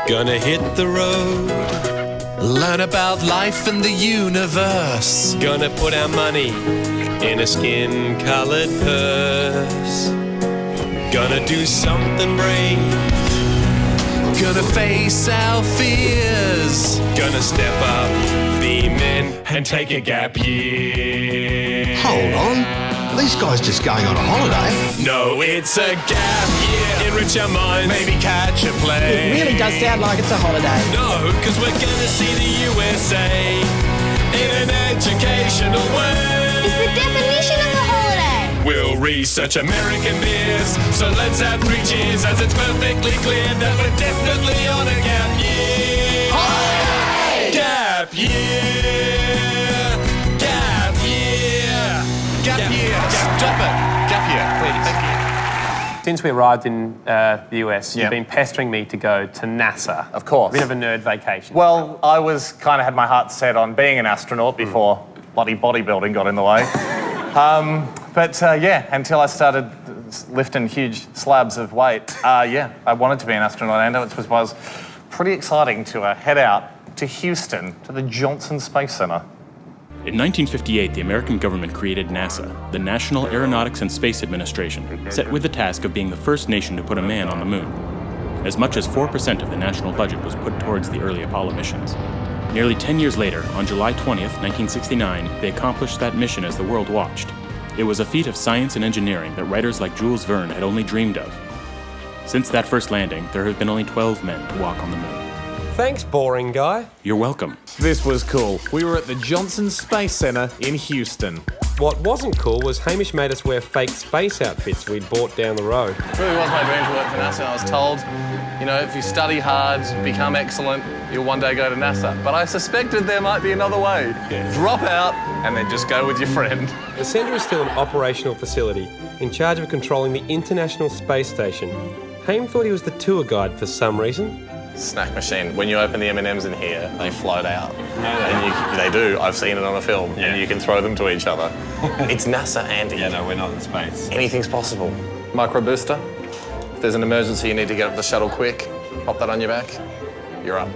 Gonna hit the road, learn about life and the universe. Gonna put our money in a skin-colored purse. Gonna do something brave. Gonna face our fears. Gonna step up, be men, and take a gap year. Hold on. These guys just going on a holiday? No, it's a gap year. Enrich our minds, maybe catch a play. It really does sound like it's a holiday. No, because we're gonna see the USA in an educational way. It's the definition of a holiday. We'll research American beers, so let's have 3 cheers as it's perfectly clear that we're definitely on a gap year. Holiday! Gap year! Gap year! Gap year! Stop it! Gap year, please. Thank you. Since we arrived in the US, you've been pestering me to go to NASA. Of course. A bit of a nerd vacation. Well, I was kind of had my heart set on being an astronaut before bloody bodybuilding got in the way. But until I started lifting huge slabs of weight, I wanted to be an astronaut, and it was pretty exciting to head out to Houston, to the Johnson Space Center. In 1958, the American government created NASA, the National Aeronautics and Space Administration, set with the task of being the first nation to put a man on the moon. As much as 4% of the national budget was put towards the early Apollo missions. Nearly 10 years later, on July 20th, 1969, they accomplished that mission as the world watched. It was a feat of science and engineering that writers like Jules Verne had only dreamed of. Since that first landing, there have been only 12 men to walk on the moon. Thanks, boring guy. You're welcome. This was cool. We were at the Johnson Space Center in Houston. What wasn't cool was Hamish made us wear fake space outfits we'd bought down the road. It really was my dream to work for NASA. I was told, if you study hard, become excellent, you'll one day go to NASA. But I suspected there might be another way. Drop out and then just go with your friend. The centre is still an operational facility in charge of controlling the International Space Station. Haim thought he was the tour guide for some reason. Snack machine. When you open the M&Ms in here, they float out. And they do. I've seen it on a film. Yeah. And you can throw them to each other. It's NASA, Andy. Yeah, no, we're not in space. Anything's possible. Micro booster. If there's an emergency, you need to get up the shuttle quick. Pop that on your back. You're up.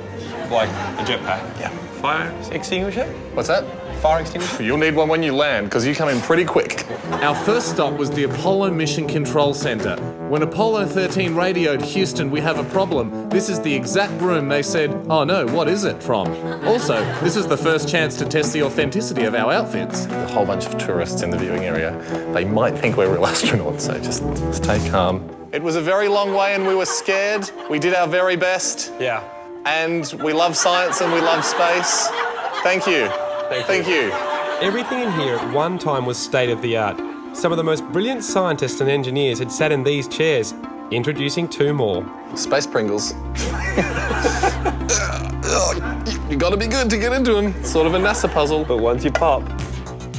Like a jetpack? Yeah. Fire extinguisher? What's that? Fire extinguisher? You'll need one when you land, because you come in pretty quick. Our first stop was the Apollo Mission Control Center. When Apollo 13 radioed Houston, we have a problem, this is the exact room they said, oh no, what is it from? Also, this is the first chance to test the authenticity of our outfits. A whole bunch of tourists in the viewing area. They might think we're real astronauts, so just stay calm. It was a very long way and we were scared. We did our very best. Yeah. And we love science and we love space. Thank you. Thank you. Everything in here at one time was state-of-the-art. Some of the most brilliant scientists and engineers had sat in these chairs, introducing 2 more. Space Pringles. You gotta be good to get into them. Sort of a NASA puzzle. But once you pop...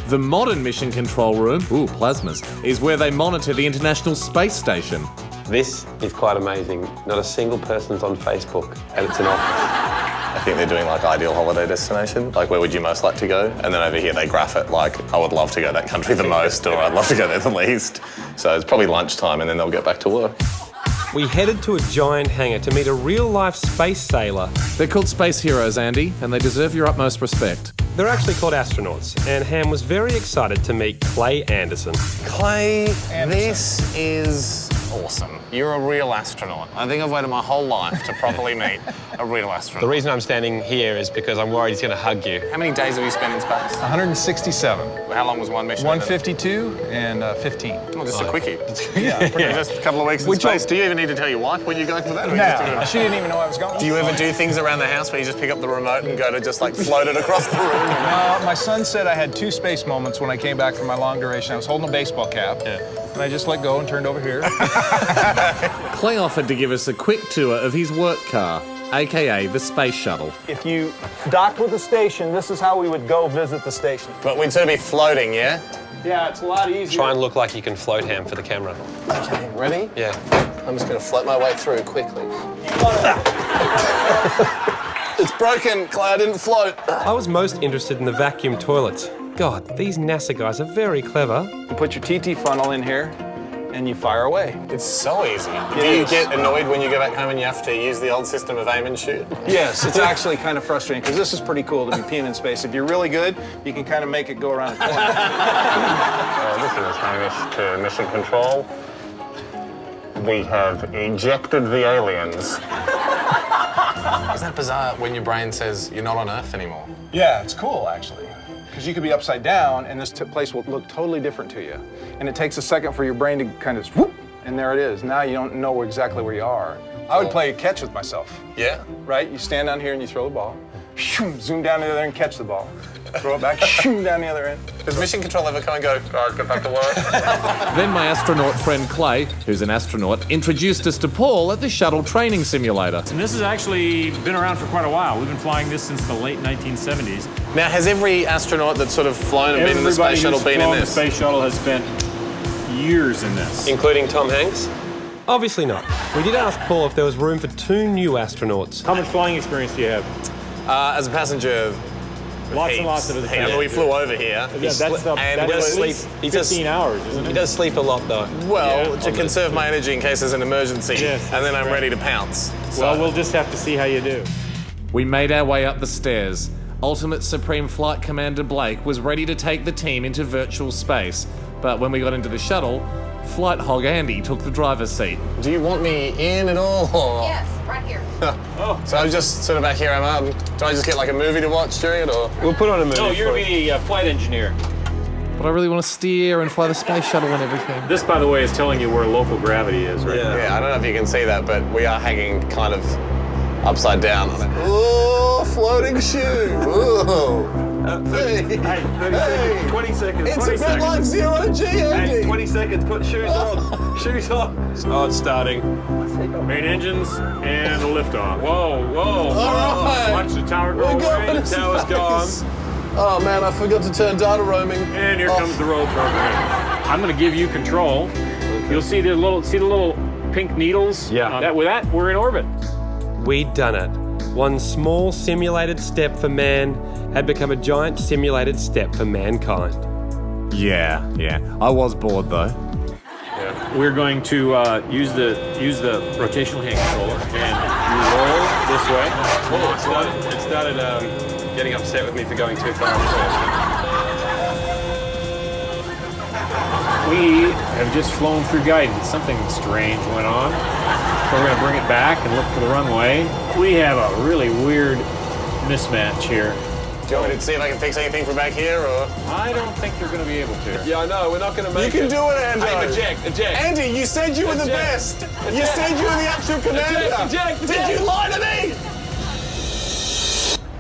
The modern mission control room, plasmas, is where they monitor the International Space Station. This is quite amazing. Not a single person's on Facebook, and it's an office. I think they're doing like ideal holiday destination, like where would you most like to go? And then over here they graph it like, I would love to go that country the most, or I'd love to go there the least. So it's probably lunchtime and then they'll get back to work. We headed to a giant hangar to meet a real-life space sailor. They're called space heroes, Andy, and they deserve your utmost respect. They're actually called astronauts, and Ham was very excited to meet Clay Anderson. Clay, this is awesome. You're a real astronaut. I think I've waited my whole life to properly meet a real astronaut. The reason I'm standing here is because I'm worried he's going to hug you. How many days have you spent in space? 167. How long was one mission? 152 and 15. Oh, just a quickie. Yeah, Just a couple of weeks in space. Do you even need to tell your wife when you're going for that? No, she didn't even know I was going. Do you ever do things around the house where you just pick up the remote and go to just like float it across the room? My son said I had 2 space moments when I came back from my long duration. I was holding a baseball cap, and I just let go and turned over here. Clay offered to give us a quick tour of his work car, aka the space shuttle. If you docked with the station, this is how we would go visit the station. But we'd sort of be floating, yeah? Yeah, it's a lot easier. Try and look like you can float, Ham, for the camera. Okay, ready? Yeah. I'm just going to float my way through quickly. It's broken, Clay, I didn't float. I was most interested in the vacuum toilets. God, these NASA guys are very clever. You put your TT funnel in here, and you fire away. It's so easy. Do you get annoyed when you go back home and you have to use the old system of aim and shoot? Yes, it's actually kind of frustrating because this is pretty cool to be peeing in space. If you're really good, you can kind of make it go around a corner. This is Hamish to Mission Control. We have ejected the aliens. Isn't that bizarre when your brain says you're not on Earth anymore? Yeah, it's cool actually. Because you could be upside down and this place will look totally different to you. And it takes a second for your brain to kind of whoop, and there it is. Now you don't know exactly where you are. I would play catch with myself. Yeah? Right? You stand down here and you throw the ball. Zoom down to the other end, catch the ball. Throw it back, down the other end. Does Mission Control ever come and go, all right, get back to work? Then my astronaut friend Clay, who's an astronaut, introduced us to Paul at the shuttle training simulator. And this has actually been around for quite a while. We've been flying this since the late 1970s. Now, has every astronaut that's sort of flown and been in the space shuttle been in this? The space shuttle has spent years in this. Including Tom Hanks? Obviously not. We did ask Paul if there was room for 2 new astronauts. How much flying experience do you have? As a passenger, Lots and lots of it. I mean, we flew over here. Yeah, that's at least 15 hours, isn't it? He does sleep a lot, though. Well, to conserve my energy in case there's an emergency, and then I'm ready to pounce. Well, we'll just have to see how you do. We made our way up the stairs. Ultimate Supreme Flight Commander Blake was ready to take the team into virtual space, but when we got into the shuttle, Flight Hog Andy took the driver's seat. Do you want me in at all? Or? Yes, right here. So I'm just sort of back here, I'm out. Do I just get like a movie to watch during it, or? We'll put on a movie. No, you're going to be a flight engineer. But I really want to steer and fly the space shuttle and everything. This, by the way, is telling you where local gravity is right now. Yeah, I don't know if you can see that, but we are hanging kind of upside down on it. Oh, floating shoe. Oh. Hey, 20 seconds. It's a bit like zero G, Andy. Hey, 20 seconds, put shoes on. Shoes on. Oh, it's starting. Main engines and liftoff. Whoa, whoa. All right. Watch the tower go away. The tower's gone. Oh man, I forgot to turn data roaming. And here comes the roll program. I'm going to give you control. You'll see the little pink needles. Yeah. With that, we're in orbit. We'd done it. One small simulated step for man had become a giant simulated step for mankind. Yeah. I was bored though. We're going to use the rotational hand controller and roll this way. Oh, it started getting upset with me for going too far. We have just flown through guidance. Something strange went on. So we're going to bring it back and look for the runway. We have a really weird mismatch here. Do you want me to see if I can fix anything from back here, or? I don't think you're going to be able to. Yeah, I know. We're not going to make it. You can do it, Andy. Hey, eject. Andy, you said you were the best. You said you were the actual commander. Eject. Did you lie to me?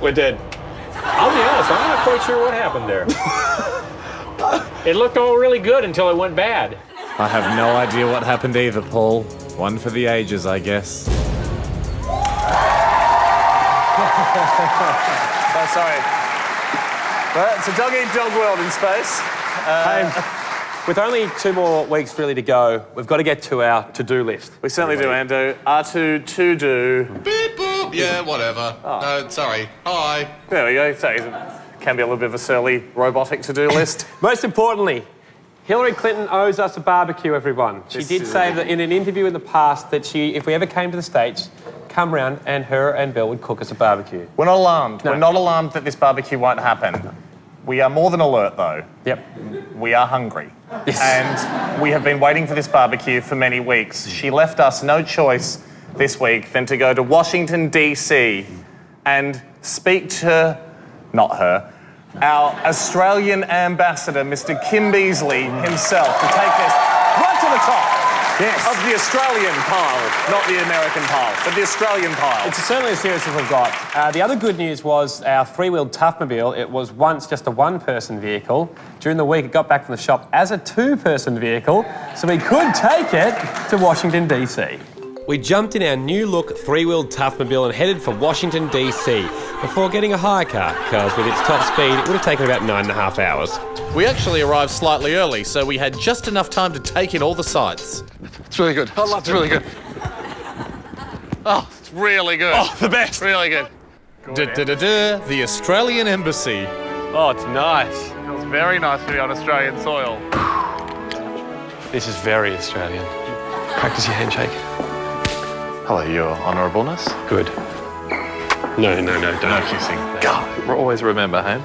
We're dead. I'll be honest, I'm not quite sure what happened there. It looked all really good until it went bad. I have no idea what happened either, Paul. One for the ages, I guess. So sorry. Well, it's a dog-eat-dog world in space. With only 2 more weeks really to go, we've got to get to our to-do list. We certainly do, Ando. R2 to do. Beep boop. Yeah, whatever. No, sorry. Hi. There we go. So it can be a little bit of a surly robotic to-do list. Most importantly, Hillary Clinton owes us a barbecue, everyone. She did say that in an interview in the past that if we ever came to the States, come round and her and Bill would cook us a barbecue. We're not alarmed. No. We're not alarmed that this barbecue won't happen. We are more than alert, though. Yep. We are hungry. Yes. And we have been waiting for this barbecue for many weeks. She left us no choice this week than to go to Washington, D.C. and speak to, not her, our Australian ambassador, Mr. Kim Beazley himself, to take this right to the top of the Australian pile, not the American pile, but the Australian pile. It's certainly as serious as we've got. The other good news was our 3-wheeled Toughmobile. It was once just a 1-person vehicle. During the week, it got back from the shop as a 2-person vehicle, so we could take it to Washington, D.C. We jumped in our new-look 3-wheeled Toughmobile and headed for Washington, D.C. before getting a hire car, because with its top speed, it would have taken about 9.5 hours. We actually arrived slightly early, so we had just enough time to take in all the sights. It's really good. It's really good. Oh, it's really good. Oh, the best. Really good. The Australian Embassy. Oh, it's nice. Feels very nice to be on Australian soil. This is very Australian. Practice your handshake. Hello, Your Honourableness. Good. No, don't. No kissing. God, we'll always remember, hey?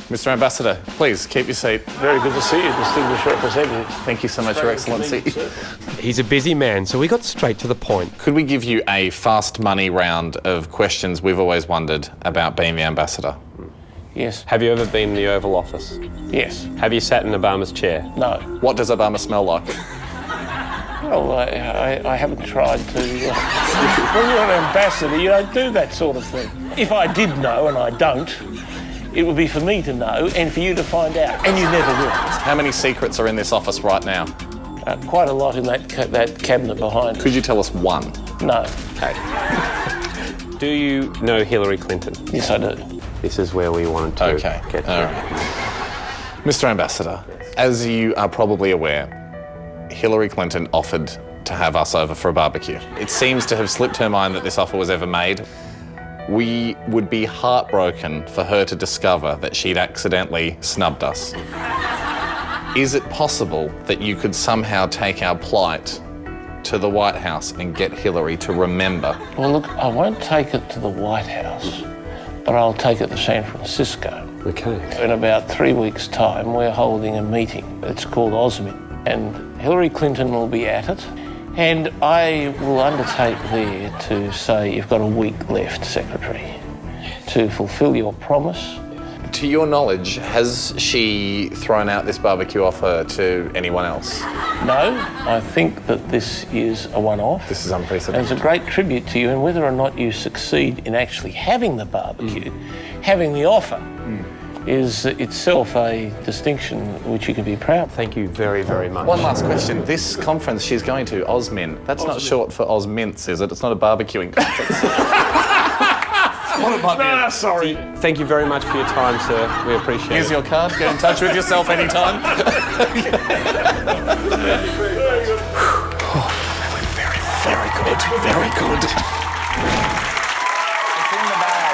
Mr. Ambassador, please keep your seat. Very good to see you, distinguished representative. Thank you so much, Your Excellency. He's a busy man, so we got straight to the point. Could we give you a fast money round of questions we've always wondered about being the ambassador? Yes. Have you ever been in the Oval Office? Yes. Have you sat in Obama's chair? No. What does Obama smell like? Well, I haven't tried to. When you're an ambassador, you don't do that sort of thing. If I did know, and I don't, it would be for me to know and for you to find out, and you never will. How many secrets are in this office right now? Quite a lot in that cabinet behind. Could you tell us one? No. Okay. Do you know Hillary Clinton? Yes, I do. This is where we wanted to get to. All right. Mr. Ambassador, as you are probably aware, Hillary Clinton offered to have us over for a barbecue. It seems to have slipped her mind that this offer was ever made. We would be heartbroken for her to discover that she'd accidentally snubbed us. Is it possible that you could somehow take our plight to the White House and get Hillary to remember? Well, look, I won't take it to the White House, but I'll take it to San Francisco. Okay. In about 3 weeks' time, we're holding a meeting. It's called OSMIN, and Hillary Clinton will be at it. And I will undertake there to say you've got a week left, Secretary, to fulfil your promise. To your knowledge, has she thrown out this barbecue offer to anyone else? No, I think that this is a one-off. This is unprecedented. And it's a great tribute to you, and whether or not you succeed in actually having the barbecue, having the offer, is itself a distinction which you can be proud of. Thank you very, very much. One last question. This conference she's going to, OSMIN, that's not short for Osmints, is it? It's not a barbecuing conference. No, sorry. Thank you very much for your time, sir. We appreciate Here's it. your card. Get in touch with yourself anytime. Very good. Very good. It's in the bag.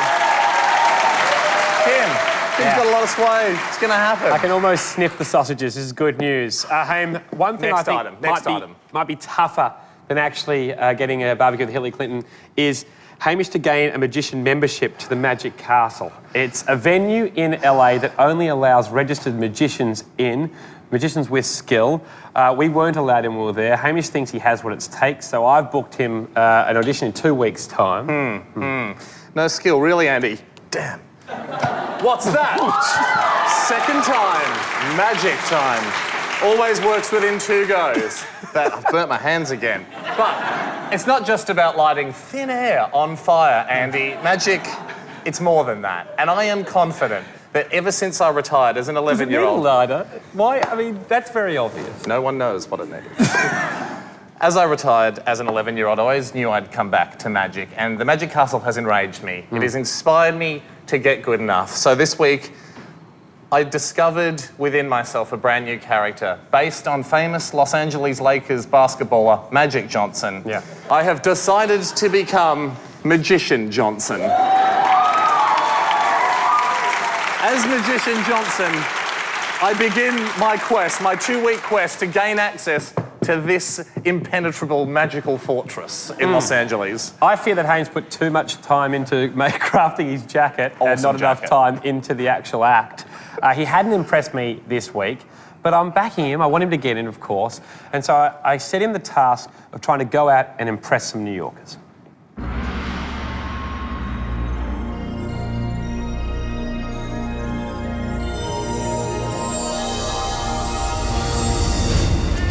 Tim's got a lot of sway. It's going to happen. I can almost sniff the sausages. This is good news. Haim, one thing Next I think item. might be tougher than actually getting a barbecue with Hillary Clinton is Hamish to gain a magician membership to the Magic Castle. It's a venue in LA that only allows registered magicians in, magicians with skill. We weren't allowed in when we were there. Hamish thinks he has what it takes, so I've booked him an audition in 2 weeks' time. No skill, really, Andy? Damn. What's that? Second time. Magic time. Always works within 2 goes. I've burnt my hands again. But it's not just about lighting thin air on fire, Andy. Magic, it's more than that. And I am confident that ever since I retired as an 11-year-old... lighter? Why? I mean, that's very obvious. No one knows what it needed. As I retired as an 11-year-old, I always knew I'd come back to magic, and the Magic Castle has enraged me. It has inspired me to get good enough. So this week, I discovered within myself a brand new character based on famous Los Angeles Lakers basketballer Magic Johnson. Yeah. I have decided to become Magician Johnson. As Magician Johnson, I begin my quest, my 2-week quest to gain access to this impenetrable magical fortress in Los Angeles. I fear that Haynes put too much time into crafting his jacket and not enough time into the actual act. He hadn't impressed me this week, but I'm backing him. I want him to get in, of course. And so I set him the task of trying to go out and impress some New Yorkers.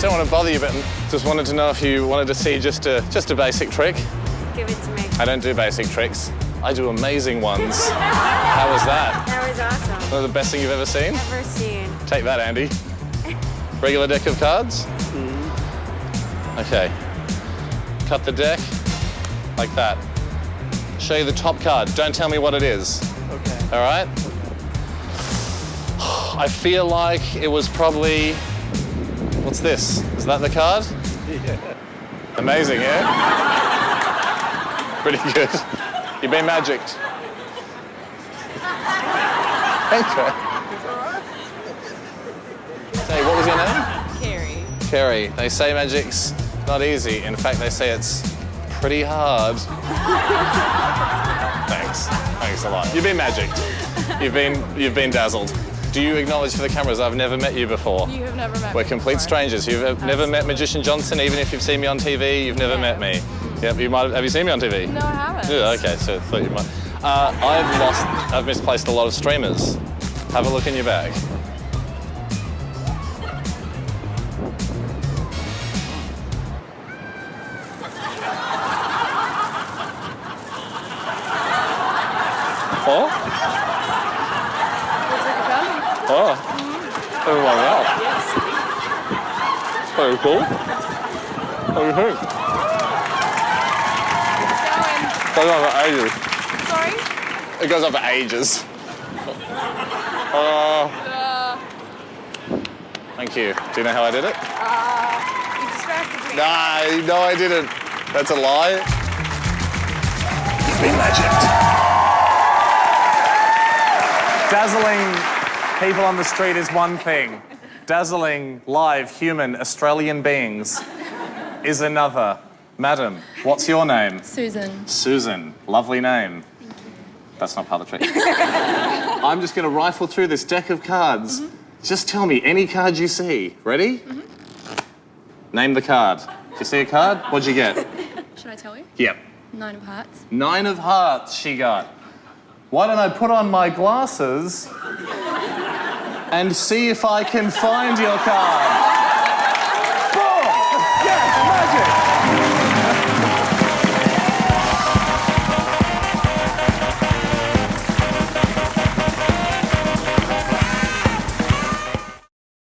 Don't want to bother you, but just wanted to know if you wanted to see just a basic trick. Give it to me. I don't do basic tricks. I do amazing ones. How was that? That was awesome. One of the best thing you've ever seen? Ever seen. Take that, Andy. Regular deck of cards? Okay. Cut the deck like that. Show you the top card. Don't tell me what it is. Okay. All right? I feel like it was probably... What's this? Is that the card? Yeah. Amazing, yeah? Pretty good. You've been magicked. Thanks, man. Say, what was your name? Kerry, they say magic's not easy. In fact, they say it's pretty hard. Thanks. Thanks a lot. You've been magicked. You've been dazzled. Do you acknowledge for the cameras I've never met you before? You have never met me. We're complete strangers. You've never met Magician Johnson, even if you've seen me on TV. You've never met me. Yep, you might have you seen me on TV? No, I haven't. Yeah, okay, so I thought you might. I've misplaced a lot of streamers. Have a look in your bag. Oh? Oh. Oh my God. Yes. Very cool. What do you think? Goes on for ages. Sorry? It goes on for ages. Thank you. Do you know how I did it? You distracted me. No, I didn't. That's a lie. You've been magicked. Dazzling people on the street is one thing. Dazzling live human Australian beings is another. Madam, what's your name? Susan. Susan. Lovely name. That's not part of the trick. I'm just going to rifle through this deck of cards. Just tell me any card you see. Ready? Name the card. Do you see a card? What'd you get? Should I tell you? Yep. 9 of hearts. 9 of hearts she got. Why don't I put on my glasses and see if I can find your card? Boom! Yes, magic!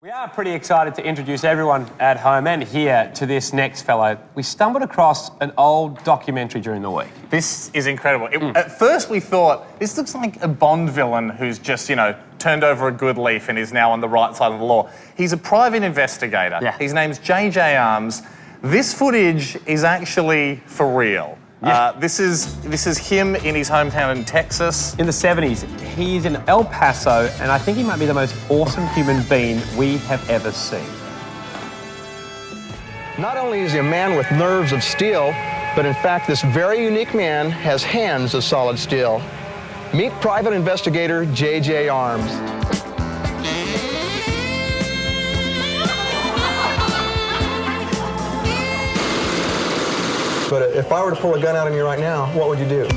We are pretty excited to introduce everyone at home and here to this next fellow. We stumbled across an old documentary during the week. This is incredible. At first we thought, this looks like a Bond villain who's just, turned over a good leaf and is now on the right side of the law. He's a private investigator. Yeah. His name's J.J. Arms. This footage is actually for real. Yeah. This is him in his hometown in Texas. In the 70s, he's in El Paso, and I think he might be the most awesome human being we have ever seen. Not only is he a man with nerves of steel, but in fact, this very unique man has hands of solid steel. Meet private investigator J.J. Arms. But if I were to pull a gun out on you right now, what would you do?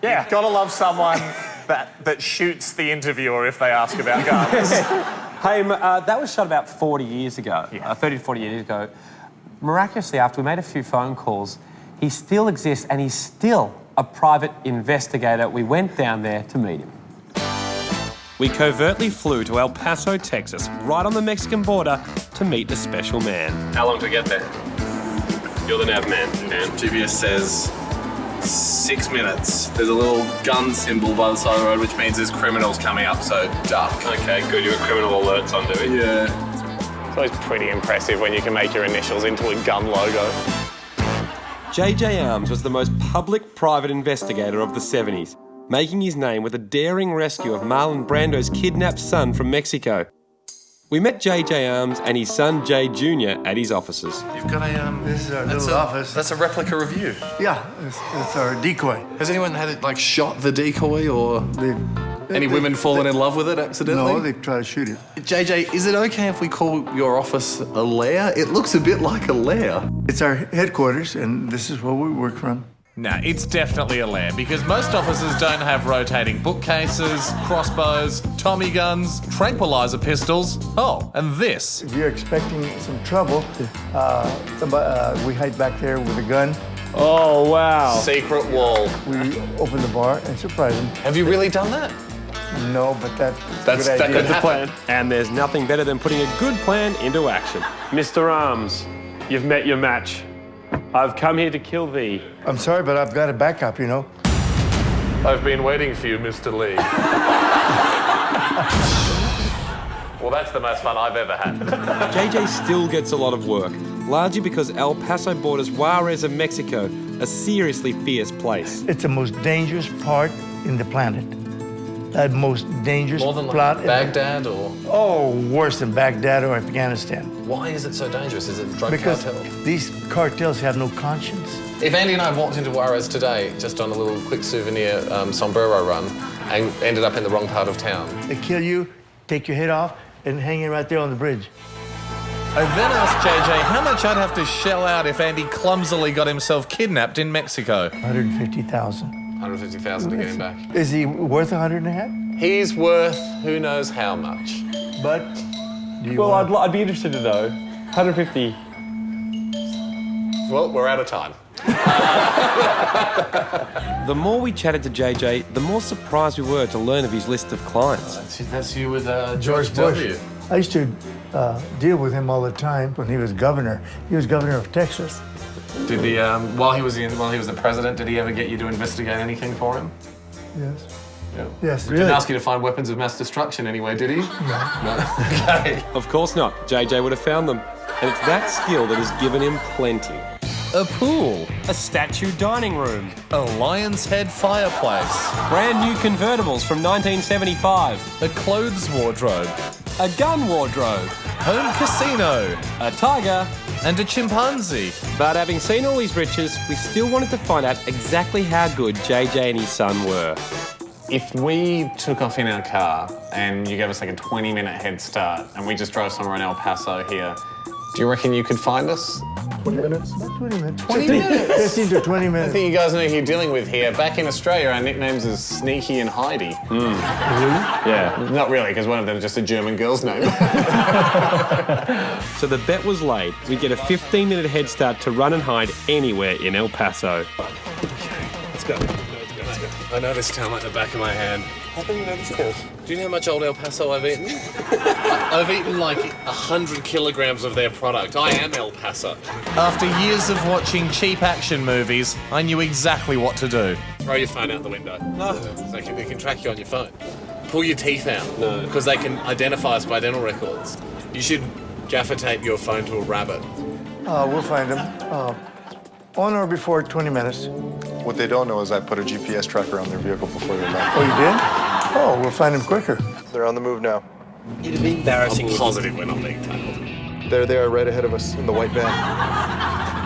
Yeah. You've got to love someone that shoots the interviewer if they ask about guns. Hey, that was shot about 40 years ago, 30 to 40 years ago. Miraculously, after we made a few phone calls, he still exists and he's still a private investigator. We went down there to meet him. We covertly flew to El Paso, Texas, right on the Mexican border, to meet the special man. How long to get there? You're the nav man. GPS says 6 minutes. There's a little gun symbol by the side of the road, which means there's criminals coming up, so duck. Okay, good. You got criminal alerts on, do we? Yeah. It's always pretty impressive when you can make your initials into a gun logo. J.J. Arms was the most public private investigator of the 70s, making his name with a daring rescue of Marlon Brando's kidnapped son from Mexico. We met J.J. Arms and his son Jay Jr. at his offices. You've got a This is our little office. That's a replica of you. Yeah, it's our decoy. Has anyone had it shot the decoy, or any women fallen in love with it accidentally? No, they try to shoot it. JJ, is it okay if we call your office a lair? It looks a bit like a lair. It's our headquarters, and this is where we work from. No, it's definitely a lair because most offices don't have rotating bookcases, crossbows, Tommy guns, tranquilizer pistols. Oh, and this. If you're expecting some trouble, we hide back there with a gun. Oh, wow. Secret wall. We open the bar and surprise them. Have you really done that? No, but that's that good idea. could happen. And there's nothing better than putting a good plan into action. Mr. Arms, you've met your match. I've come here to kill thee. I'm sorry, but I've got a backup, I've been waiting for you, Mr. Lee. Well, that's the most fun I've ever had. JJ still gets a lot of work, largely because El Paso borders Juarez of Mexico, a seriously fierce place. It's the most dangerous part in the planet. most dangerous More than like plot. Baghdad or? Oh, worse than Baghdad or Afghanistan. Why is it so dangerous? Is it drug Because cartel? these cartels have no conscience. If Andy and I walked into Juarez today, just on a little quick souvenir sombrero run, and ended up in the wrong part of town. They kill you, take your head off, and hang it right there on the bridge. I then asked JJ how much I'd have to shell out if Andy clumsily got himself kidnapped in Mexico. 150,000. 150,000 to get him back. Is he worth 150? He's worth who knows how much. But do you Well, want... I'd be interested to know. 150. Well, we're out of time. The more we chatted to JJ, the more surprised we were to learn of his list of clients. That's you with George Bush. I used to deal with him all the time when he was governor. He was governor of Texas. Did he, while he was the president, did he ever get you to investigate anything for him? Yes. Yeah. Yes, He really. didn't ask you to find weapons of mass destruction anyway, did he? No. Okay. Of course not. JJ would have found them. And it's that skill that has given him plenty. A pool. A statue dining room. A lion's head fireplace. Brand new convertibles from 1975. A clothes wardrobe. A gun wardrobe. Home casino. A tiger. And a chimpanzee. But having seen all these riches, we still wanted to find out exactly how good JJ and his son were. If we took off in our car and you gave us like a 20-minute head start and we just drove somewhere in El Paso here, do you reckon you could find us? 20 minutes? About 20 minutes. 20 minutes? 15 to 20 I minutes. think you guys know who you're dealing with here. Back in Australia, our nicknames is Sneaky and Heidi. Really? Yeah. Not really, because one of them is just a German girl's name. So the bet was laid. We'd get a 15-minute head start to run and hide anywhere in El Paso. Let's go. I know this town like the back of my hand. How come you know this town? Do you know how much old El Paso I've eaten? I've eaten like 100 kilograms of their product. I am El Paso. After years of watching cheap action movies, I knew exactly what to do. Throw your phone out the window. No. So they can track you on your phone. Pull your teeth out. No. Because they can identify us by dental records. You should gaffer tape your phone to a rabbit. We'll find him. On or before 20 minutes. What they don't know is I put a GPS tracker on their vehicle before they left. Oh, you did? Oh, we'll find him quicker. They're on the move now. It'd be embarrassing. I'm positive we're not being tailed. There they are right ahead of us in the white van.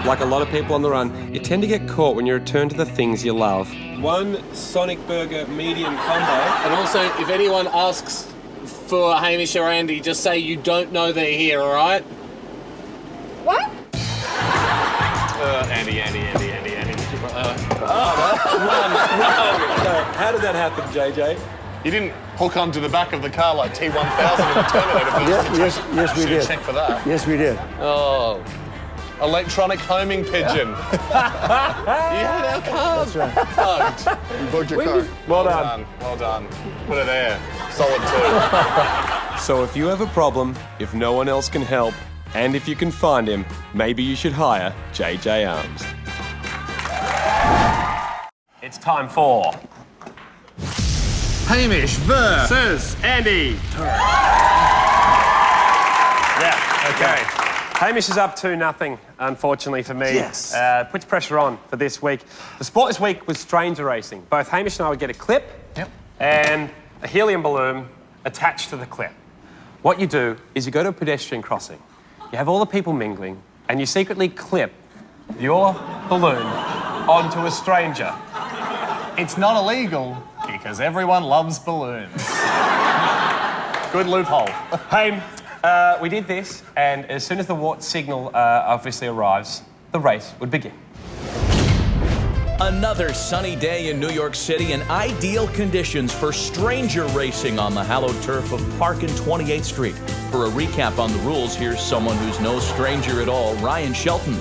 Like a lot of people on the run, you tend to get caught when you return to the things you love. One Sonic Burger medium combo. And also, if anyone asks for Hamish or Andy, just say you don't know they're here, all right? What? Andy. How did that happen, JJ? You didn't hook onto the back of the car like T-1000 in the Terminator film. Yes, we did. Check for that. Yes, we did. Oh. Electronic homing pigeon. You had our car. That's right. Bugged. You bugged your car. Well done. Put it there. Solid 2. So if you have a problem, if no one else can help, and if you can find him, maybe you should hire JJ Arms. It's time for Hamish versus Andy. Yeah, okay. Hamish is up 2-0, unfortunately for me. Yes. Puts pressure on for this week. The sport this week was stranger racing. Both Hamish and I would get a clip and a helium balloon attached to the clip. What you do is you go to a pedestrian crossing, you have all the people mingling, and you secretly clip your balloon onto a stranger. It's not illegal because everyone loves balloons. Good loophole. Hey, we did this, and as soon as the WART signal obviously arrives, the race would begin. Another sunny day in New York City and ideal conditions for stranger racing on the hallowed turf of Park and 28th Street. For a recap on the rules, here's someone who's no stranger at all, Ryan Shelton.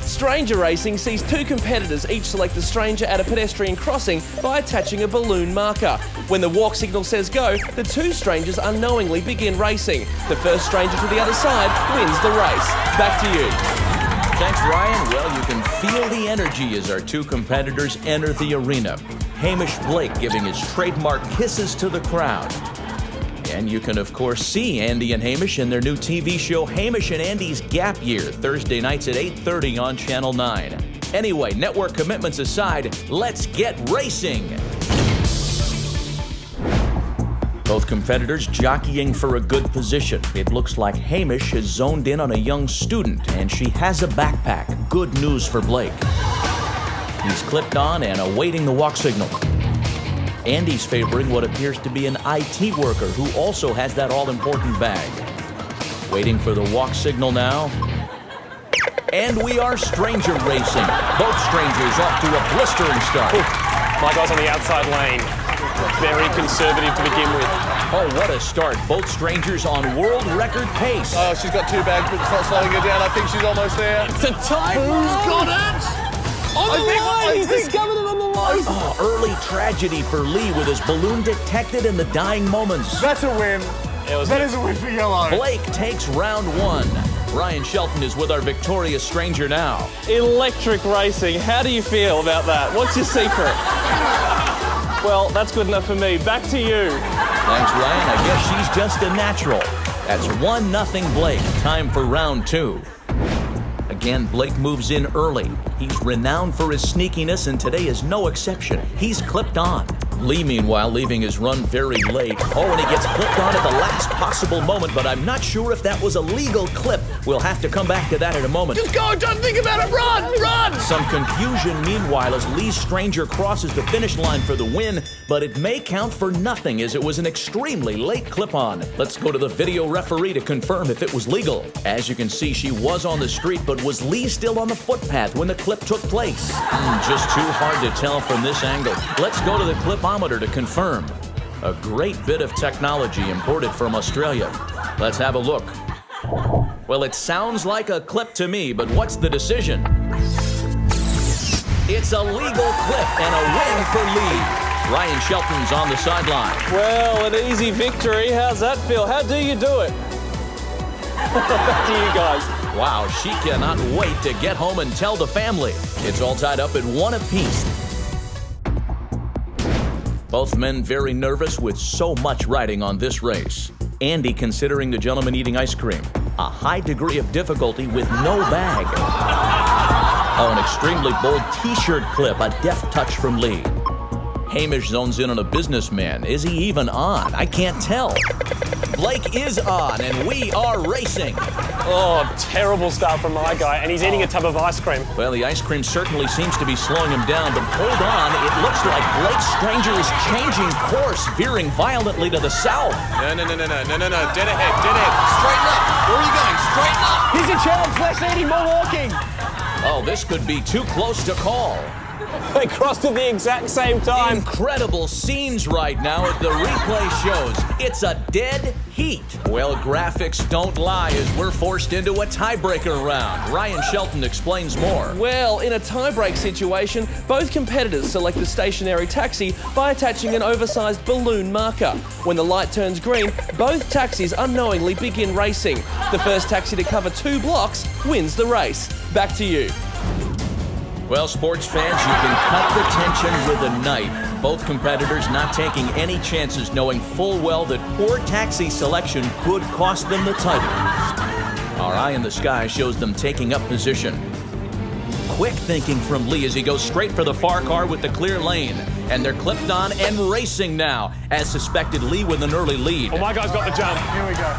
Stranger racing sees two competitors each select a stranger at a pedestrian crossing by attaching a balloon marker. When the walk signal says go, the two strangers unknowingly begin racing. The first stranger to the other side wins the race. Back to you. Thanks, Ryan. Well, you can feel the energy as our two competitors enter the arena. Hamish Blake giving his trademark kisses to the crowd. And you can, of course, see Andy and Hamish in their new TV show, Hamish and Andy's Gap Year, Thursday nights at 8:30 on Channel 9. Anyway, network commitments aside, let's get racing. Both competitors jockeying for a good position. It looks like Hamish has zoned in on a young student, and she has a backpack. Good news for Blake. He's clipped on and awaiting the walk signal. Andy's favoring what appears to be an IT worker who also has that all-important bag. Waiting for the walk signal now. And we are stranger racing. Both strangers off to a blistering start. My guy's on the outside lane. Very conservative to begin with. Oh, what a start. Both strangers on world record pace. Oh, she's got 2 bags, but it's not slowing her down. I think she's almost there. It's a tight Who's got it? He's discovered it on the line. Oh, early tragedy for Lee with his balloon detected in the dying moments. That's a win. That is a win for yellow. Blake takes round 1. Ryan Shelton is with our victorious stranger now. Electric racing. How do you feel about that? What's your secret? Well, that's good enough for me. Back to you. Thanks, Ryan. I guess she's just a natural. That's 1-0 Blake. Time for round 2. Again, Blake moves in early. He's renowned for his sneakiness, and today is no exception. He's clipped on. Lee, meanwhile, leaving his run very late. Oh, and he gets clipped on at the last possible moment, but I'm not sure if that was a legal clip. We'll have to come back to that in a moment. Just go, don't think about it, run! Some confusion, meanwhile, as Lee's stranger crosses the finish line for the win, but it may count for nothing as it was an extremely late clip-on. Let's go to the video referee to confirm if it was legal. As you can see, she was on the street, but was Lee still on the footpath when the clip took place? Just too hard to tell from this angle. Let's go to the clipometer to confirm. A great bit of technology imported from Australia. Let's have a look. Well, it sounds like a clip to me, but what's the decision? It's a legal clip and a win for Lee. Ryan Shelton's on the sideline. Well, an easy victory. How's that feel? How do you do it? Back to you guys. Wow, she cannot wait to get home and tell the family. It's all tied up at 1 apiece. Both men very nervous with so much riding on this race. Andy considering the gentleman eating ice cream. A high degree of difficulty with no bag. Oh, an extremely bold t-shirt clip, a deft touch from Lee. Hamish zones in on a businessman. Is he even on? I can't tell. Blake is on, and we are racing. Oh, terrible start from my guy, and he's eating a tub of ice cream. Well, the ice cream certainly seems to be slowing him down, but hold on, it looks like Blake Stranger is changing course, veering violently to the south. No, dead ahead. Straighten up. Where are you going? Straighten up. Here's your chance, less eating, more walking. Oh, this could be too close to call. They crossed at the exact same time. Incredible scenes right now as the replay shows. It's a dead heat. Well, graphics don't lie as we're forced into a tiebreaker round. Ryan Shelton explains more. Well, in a tiebreak situation, both competitors select the stationary taxi by attaching an oversized balloon marker. When the light turns green, both taxis unknowingly begin racing. The first taxi to cover 2 blocks wins the race. Back to you. Well, sports fans, you can cut the tension with a knife. Both competitors not taking any chances, knowing full well that poor taxi selection could cost them the title. Our eye in the sky shows them taking up position. Quick thinking from Lee as he goes straight for the far car with the clear lane. And they're clipped on and racing now. As suspected, Lee with an early lead. Oh, my guy's got the jump. Here we go.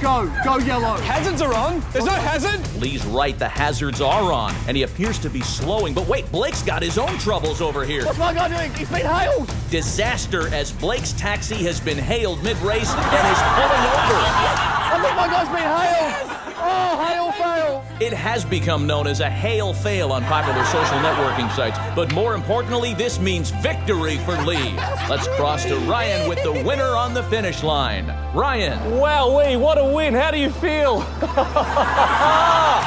Go yellow. Hazards are on. There's no hazard. Lee's right, the hazards are on, and he appears to be slowing. But wait, Blake's got his own troubles over here. What's my guy doing? He's been hailed. Disaster as Blake's taxi has been hailed mid-race and is pulling over. I think my guy's been hailed. Oh, hail fail. It has become known as a hail fail on popular social networking sites, but more importantly, this means victory for Lee. Let's cross to Ryan with the winner on the finish line. Ryan. Wow, Lee, what a win. How do you feel?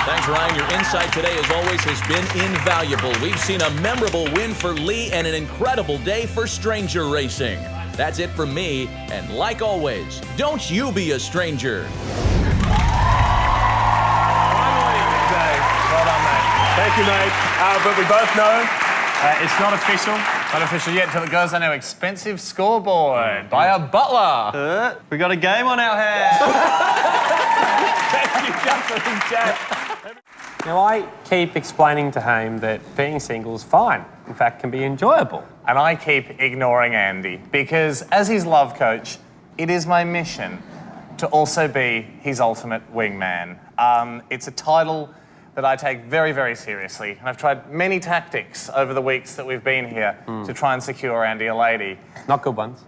Thanks, Ryan. Your insight today, as always, has been invaluable. We've seen a memorable win for Lee and an incredible day for stranger racing. That's it from me, and like always, don't you be a stranger. Well done, mate. Thank you, mate. But we both know it's not official. Not official yet until it goes on our expensive scoreboard by a butler. We got a game on our hands. Thank you, Justin and Jack. Now, I keep explaining to Hame that being single is fine. In fact, can be enjoyable. And I keep ignoring Andy because, as his love coach, it is my mission to also be his ultimate wingman. It's a title that I take very, very seriously, and I've tried many tactics over the weeks that we've been here to try and secure Andy a lady. Not good ones.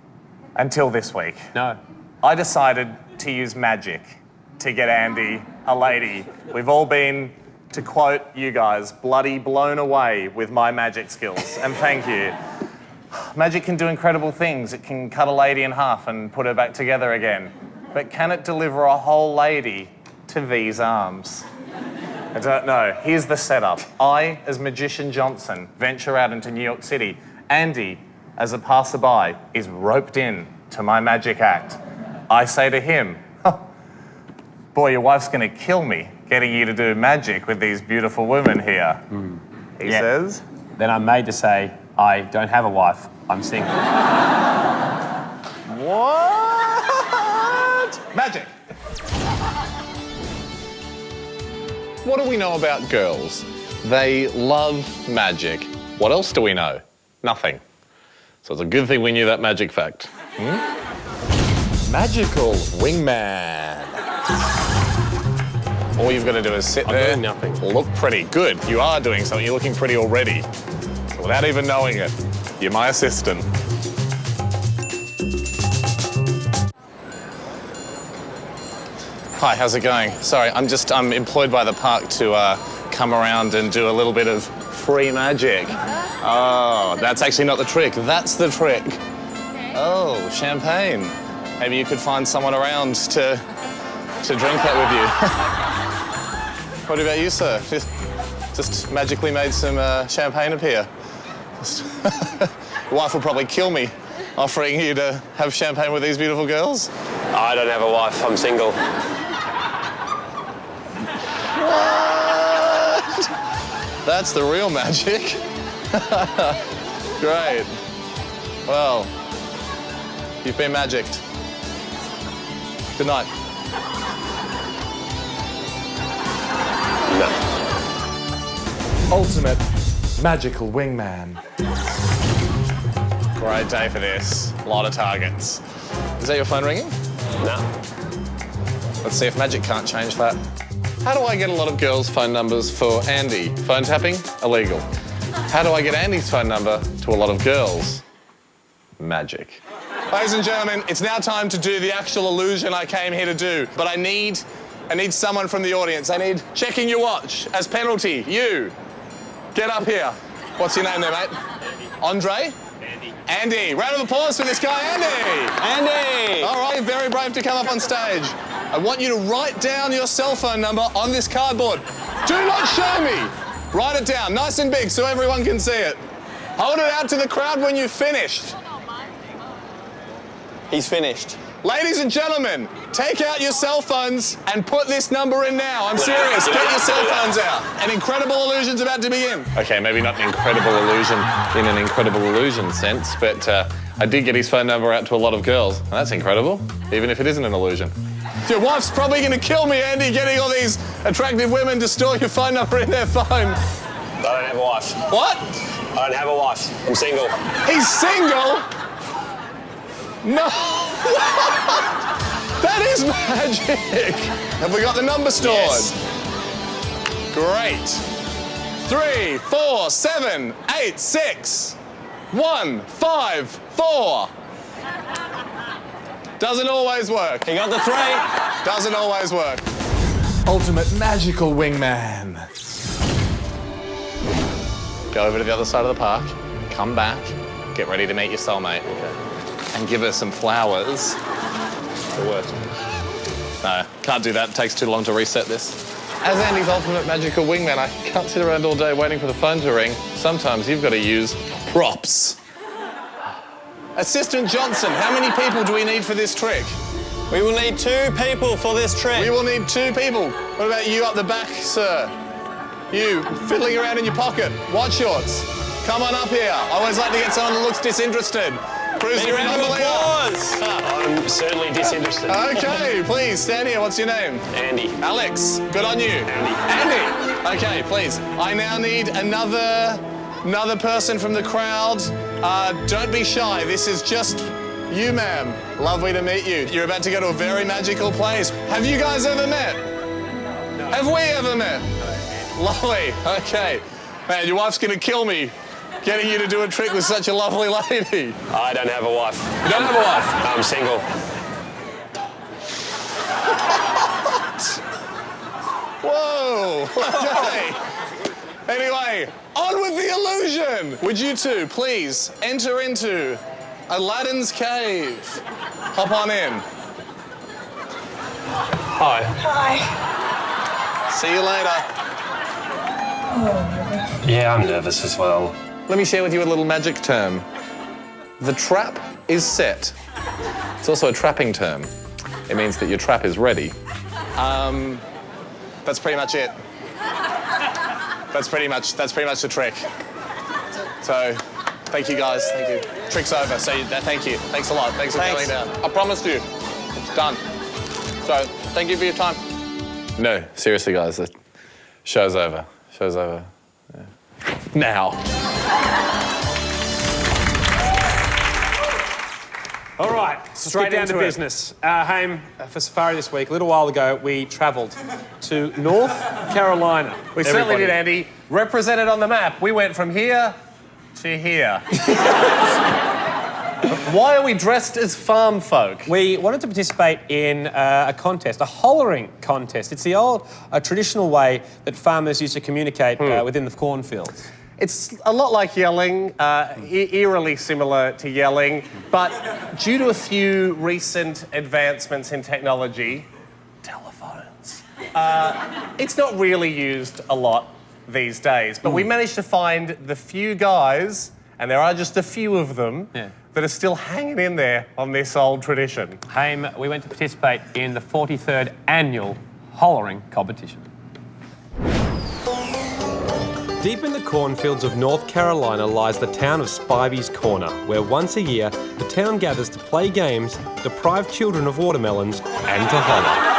Until this week. No. I decided to use magic to get Andy a lady. We've all been, to quote you guys, bloody blown away with my magic skills, and thank you. Magic can do incredible things. It can cut a lady in half and put her back together again. But can it deliver a whole lady to V's arms? I don't know. Here's the setup. I, as Magician Johnson, venture out into New York City. Andy, as a passerby, is roped in to my magic act. I say to him, oh, boy, your wife's going to kill me getting you to do magic with these beautiful women here. He says. Then I'm made to say, I don't have a wife. I'm single. What? Magic. What do we know about girls? They love magic. What else do we know? Nothing. So it's a good thing we knew that magic fact. Magical wingman. All you've got to do is sit there, doing nothing. Look pretty. Good. You are doing something. You're looking pretty already. Without even knowing it, you're my assistant. Hi, how's it going? Sorry, I'm employed by the park to come around and do a little bit of free magic. Oh, that's actually not the trick. That's the trick. Oh, champagne. Maybe you could find someone around to drink that with you. What about you, sir? Just magically made some champagne appear. Your wife will probably kill me offering you to have champagne with these beautiful girls. I don't have a wife. I'm single. What? That's the real magic. Great. Well, you've been magicked. Good night. No. Ultimate magical wingman. Great day for this. A lot of targets. Is that your phone ringing? No. Let's see if magic can't change that. How do I get a lot of girls' phone numbers for Andy? Phone tapping? Illegal. How do I get Andy's phone number to a lot of girls? Magic. Ladies and gentlemen, it's now time to do the actual illusion I came here to do. But I need someone from the audience. I need checking your watch as penalty. You, get up here. What's your name there, mate? Andre? Andy. Round of applause for this guy, Andy. Andy. All right, very brave to come up on stage. I want you to write down your cell phone number on this cardboard. Do not show me. Write it down, nice and big, so everyone can see it. Hold it out to the crowd when you've finished. He's finished. Ladies and gentlemen, take out your cell phones and put this number in now. I'm serious. Get your cell phones out. An incredible illusion's about to begin. Okay, maybe not an incredible illusion in an incredible illusion sense, but I did get his phone number out to a lot of girls. And that's incredible, even if it isn't an illusion. Your wife's probably going to kill me, Andy, getting all these attractive women to store your phone number in their phone. I don't have a wife. What? I don't have a wife. I'm single. He's single? No. That is magic. Have we got the number stored? Yes. Great. 3, 4, 7, 8, 6, 1, 5, 4. Doesn't always work. He got the 3. Doesn't always work. Ultimate magical wingman. Go over to the other side of the park, come back, get ready to meet your soulmate. Okay. And give her some flowers. It worked. No, can't do that. It takes too long to reset this. As Andy's ultimate magical wingman, I can't sit around all day waiting for the phone to ring. Sometimes you've got to use props. Assistant Johnson, how many people do we need for this trick? We will need 2 people for this trick. We will need 2 people. What about you up the back, sir? You, fiddling around in your pocket, white shorts. Come on up here. I always like to get someone that looks disinterested. Cruising Big round of applause. I'm certainly disinterested. Okay, please, stand here. What's your name? Andy. Alex, good on you. Andy. Andy. Okay, please. I now need another person from the crowd. Don't be shy. This is just you, ma'am. Lovely to meet you. You're about to go to a very magical place. Have you guys ever met? No. Have we ever met? No. Lovely. Okay. Man, your wife's gonna kill me getting you to do a trick with such a lovely lady. I don't have a wife. You don't have a wife? I'm single. Whoa. Okay. Anyway, on with the illusion. Would you two please enter into Aladdin's cave? Hop on in. Hi. Hi. See you later. Yeah, I'm nervous as well. Let me share with you a little magic term. The trap is set. It's also a trapping term. It means that your trap is ready. That's pretty much it. That's pretty much the trick. So, thank you guys. Thank you. Trick's over. So, thank you. Thanks a lot. Thanks for coming down. I promised you. It's done. So, thank you for your time. No, seriously, guys. The show's over. Show's over. Yeah. Now. All right, straight down to business. Haim, for safari this week, a little while ago, we travelled to North Carolina. We certainly did, Andy. Represented on the map, we went from here to here. Why are we dressed as farm folk? We wanted to participate in a contest, a hollering contest. It's the old traditional way that farmers used to communicate within the cornfields. It's a lot like yelling, eerily similar to yelling, but due to a few recent advancements in technology, telephones, it's not really used a lot these days. But we managed to find the few guys, and there are just a few of them, that are still hanging in there on this old tradition. Haim, we went to participate in the 43rd annual hollering competition. Deep in the cornfields of North Carolina lies the town of Spiveys Corner, where once a year the town gathers to play games, deprive children of watermelons, and to holler.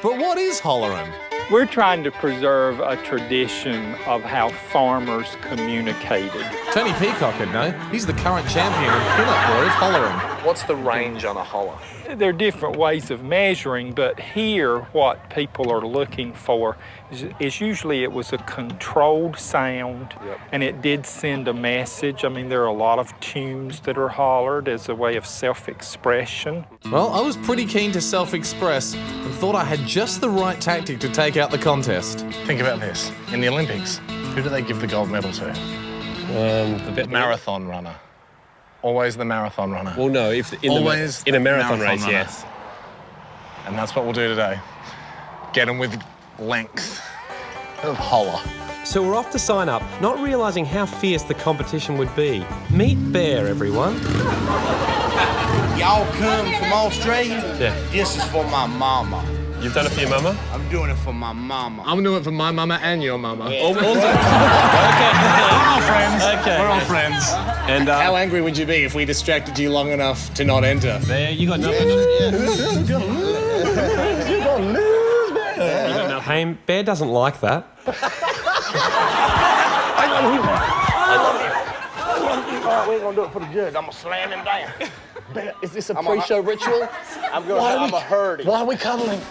But what is hollering? We're trying to preserve a tradition of how farmers communicated. Tony Peacock would know. He's the current champion of pin-up boys hollering. What's the range on a holler? There are different ways of measuring, but here what people are looking for is usually it was a controlled sound, and it did send a message. I mean, there are a lot of tunes that are hollered as a way of self-expression. Well, I was pretty keen to self-express and thought I had just the right tactic to take out the contest. Think about this. In the Olympics, who do they give the gold medal to? The marathon runner. Always the marathon runner. Well, no, if in a marathon race, runner. yes. And that's what we'll do today. Get them with length of holler. So we're off to sign up, not realising how fierce the competition would be. Meet Bear, everyone. Y'all come from Australia? Yeah. This is for my mama. You've done it for your mama? I'm doing it for my mama. I'm doing it for my mama and your mama. Yeah. Okay. We're all friends. Okay. We're all friends. And how angry would you be if we distracted you long enough to not enter? There, you got nothing. You're gonna lose, man. Haim, Bear doesn't like that. I love you. All right, we ain't gonna do it for the judge. I'm gonna slam him down. Is this a pre-show ritual? I'm a hurdy. Why are we cuddling?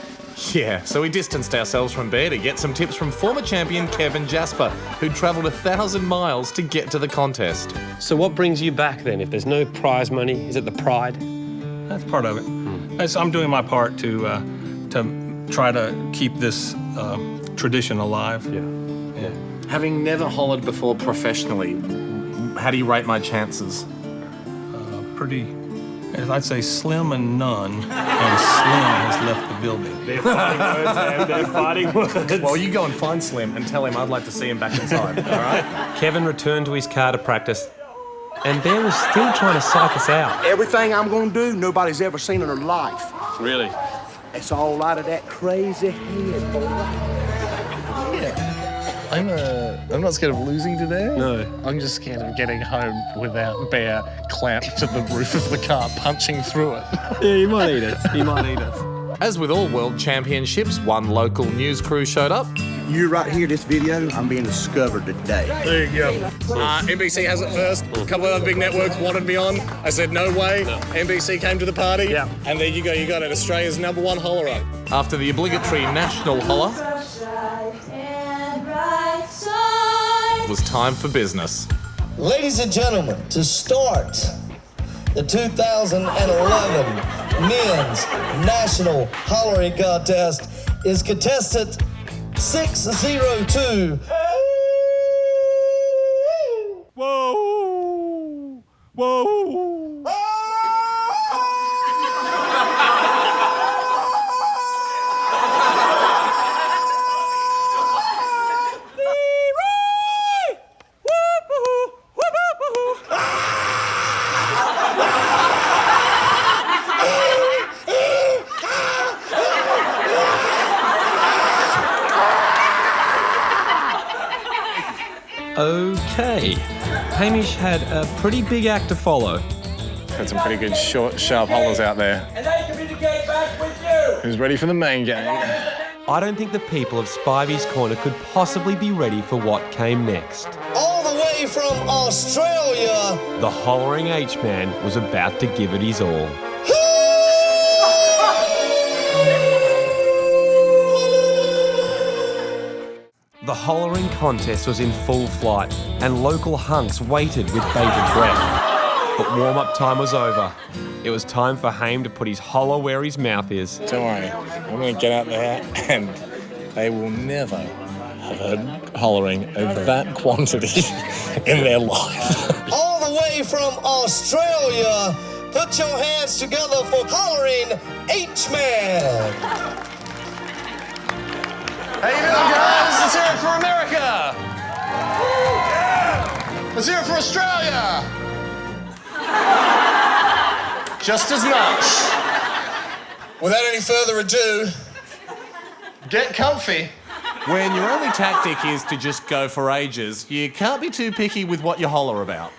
Yeah, so we distanced ourselves from Bear to get some tips from former champion Kevin Jasper, who'd travelled 1,000 miles to get to the contest. So what brings you back then? If there's no prize money, is it the pride? That's part of it. I'm doing my part to try to keep this tradition alive. Yeah. Having never hollered before professionally, how do you rate my chances? Pretty, I'd say slim and none, and Slim has left the building. They're fighting words, man. They're fighting words. Well, you go and find Slim and tell him I'd like to see him back inside, all right? Kevin returned to his car to practice, and Bear was still trying to psych us out. Everything I'm gonna do, nobody's ever seen in their life. Really? It's all out of that crazy head, boy. Yeah. I'm not scared of losing today. No. I'm just scared of getting home without Bear clamped to the roof of the car, punching through it. Yeah, you might eat it. You might eat it. As with all world championships, one local news crew showed up. You right here, this video, I'm being discovered today. There you go. NBC has it first. A couple of other big networks wanted me on. I said, no way. No. NBC came to the party. Yeah. And there you go. You got it. Australia's #1 hollerer. After the obligatory national holler, it was time for business. Ladies and gentlemen, to start the 2011 Men's National Hollering Contest is contestant 602. Whoa! Whoa! Okay. Hamish had a pretty big act to follow. Had some pretty good short, sharp hollers out there. And they communicate back with you. Who's ready for the main game? I don't think the people of Spiveys Corner could possibly be ready for what came next. All the way from Australia. The hollering H-Man was about to give it his all. The hollering contest was in full flight, and local hunks waited with bated breath. But warm-up time was over. It was time for Haim to put his holler where his mouth is. Don't worry, I'm going to get out there and they will never have heard hollering of that quantity in their life. All the way from Australia. Put your hands together for hollering H-Man. How you doing, guys? Let's hear it for America. Let's hear it for Australia. Just as much. Without any further ado, get comfy. When your only tactic is to just go for ages, you can't be too picky with what you holler about.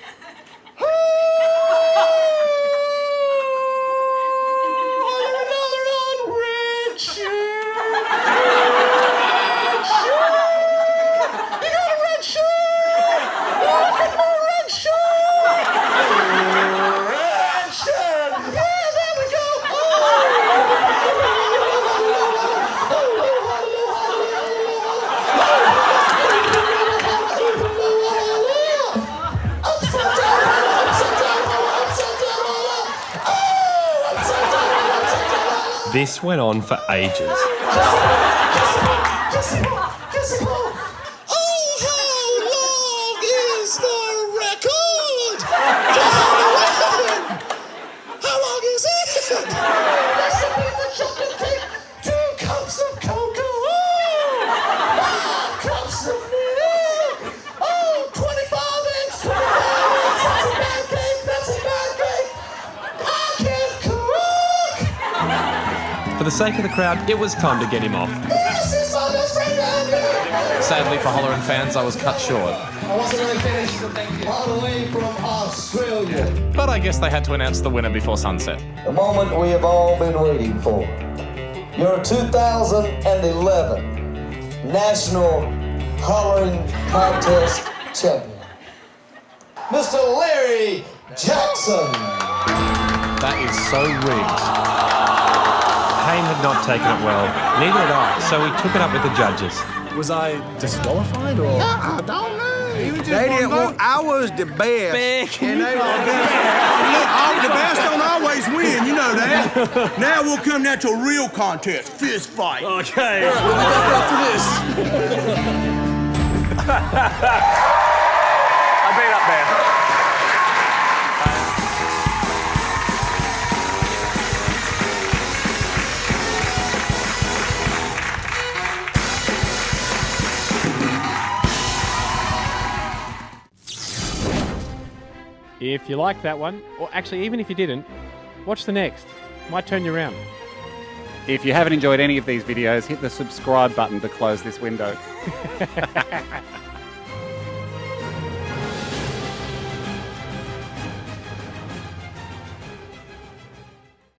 This went on for ages. For the sake of the crowd, it was time to get him off. Sadly for hollering fans, I was cut short. I wasn't really finished all the way from Australia. But I guess they had to announce the winner before sunset. The moment we have all been waiting for. Your 2011 National Hollering Contest Champion, Mr. Larry Jackson. That is so rigged. Haim had not taken it well, neither had I, so we took it up with the judges. Was I disqualified or? I don't know. They didn't want. I was the best. And they The best don't always win, you know that. Now we'll come down to a real contest, fist fight. Okay. We'll be back after this. I've been up there. If you like that one, or actually even if you didn't, watch the next. Might turn you around. If you haven't enjoyed any of these videos, hit the subscribe button to close this window.